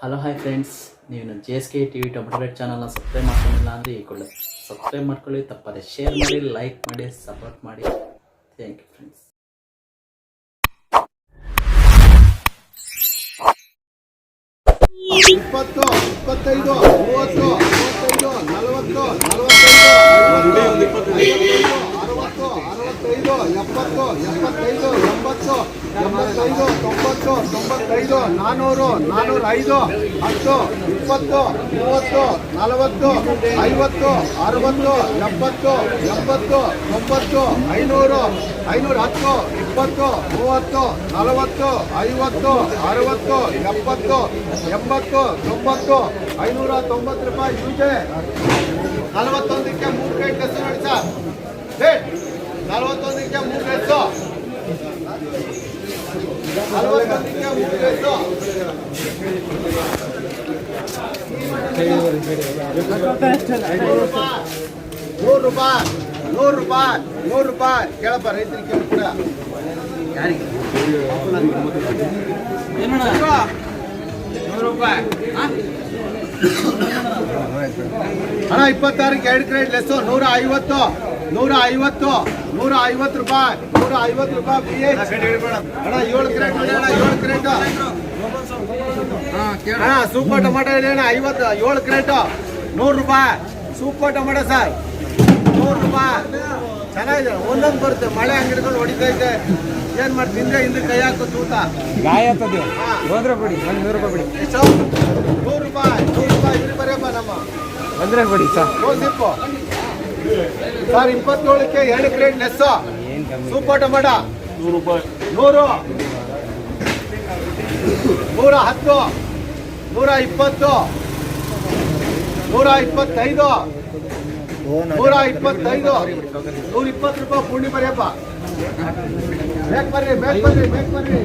Hello hi friends, ನೀವು JSK TV tomato rate ಚಾನಲ್ನ subscribe ಮಾಡ್ಕೊಂಡಿಲ್ಲ ಅಂದರೆ ಈ ಕೂಡಲೇ ಸಬ್ಸ್ಕ್ರೈಬ್ ಮಾಡ್ಕೊಳ್ಳಿ, ತಪ್ಪದೆ ಶೇರ್ ಮಾಡಿ, ಲೈಕ್ ಮಾಡಿ, ಸಪೋರ್ಟ್ ಮಾಡಿ. Thank you friends. ಇಪ್ಪತ್ತು, 25, 30, 35, 40, 45, 60, 65, 70, 75, 80, 85, 90, 95, 400, 405, 10, 20, 30, 40, 50, 60, 70, 80, 90, 500, 510, 20, 30, 40, 50, 60, 70, 80, 90, 590 ರೂಪಾಯಿ ಯೂಜೆ. 41ಕ್ಕೆ 3 ರೇಟ್ ಹೆಸರು ನೋಡಿ ಸರ್. ರೇಟ್ 41ಕ್ಕೆ 3 ರೇಟ್ಸು, 41ಕ್ಕೆ 3 ರೇಟ್ಸು. 100 ರೂಪಾಯಿ, 100 ರೂಪಾಯಿ, 100 ರೂಪಾಯಿ ಕೇಳಪ್ಪ, ರೈತರಿಗೆ ಕೇಳ್ತೀರ ಅಣ್ಣ. 26ಕ್ಕೆ 2 ಕ್ರೇಟ್ ಲೆಸ್ಸು, 150, 150, 150 ರೂಪಾಯಿ, 150 ರೂಪಾಯಿ ಬಿ ಎಚ್ ಅಣ್ಣ. 7 ಕ್ರೇಟ್ ನೋಡಿ ಅಣ್ಣ, 7 ಕ್ರೇಟ್ ಅಣ್ಣ. ಸೂಪರ್ ಟೊಮಾಟೊ ಹೇಳಿ ಅಣ್ಣ, 50, 7 ಕ್ರೇಟು 100 ರೂಪಾಯಿ. ಸೂಪರ್ ಟೊಮಾಟೊ ಸರ್ 100 ರೂಪಾಯಿ. ಚೆನ್ನಾಗಿದೆ, ಒಂದೊಂದು ಬರುತ್ತೆ. ಮಳೆ ಅಂಗಡಿಗಳು ಹೊಡಿತೈತೆ, ಏನ್ ಮಾಡಿ ತಿಂದ್ರೆ ಹಿಂದೆ ಕೈ ಹಾಕೋ ತೂತ ಗಾಯ ಆಗ್ತದೆ. ಹೋದ್ರೆ ಬಿಡಿ, 100 ರೂಪಾಯಿ ಬಿಡಿ. ಎಷ್ಟು? 100 ರೂಪಾಯಿ, 100 ರೂಪಾಯಿ ಇಲ್ಲಿ ಬರೆಯಪ್ಪ ನಮ್ಮ ಬಂದ್ರೆ ಬಿಡಿ ಸರ್. ಸಿಪ್ಪು ಸರ್. 27ಕ್ಕೆ 2 ಕ್ರೇಟ್ ಲೆಸ್ಸು, ಸೂಪರ್ ಟೊಮಾಟೊ 100 ರೂಪಾಯಿ. 100, 110, 120, 125, 125, 120 ರೂಪಾಯಿ ಪುಂಡಿ ಬರೆಯಪ್ಪ. ಬೇಕ್ ಬರ್ರಿ, ಬೇಕ್ ಬರ್ರಿ, ಬೇಕ್ ಬರ್ರಿ.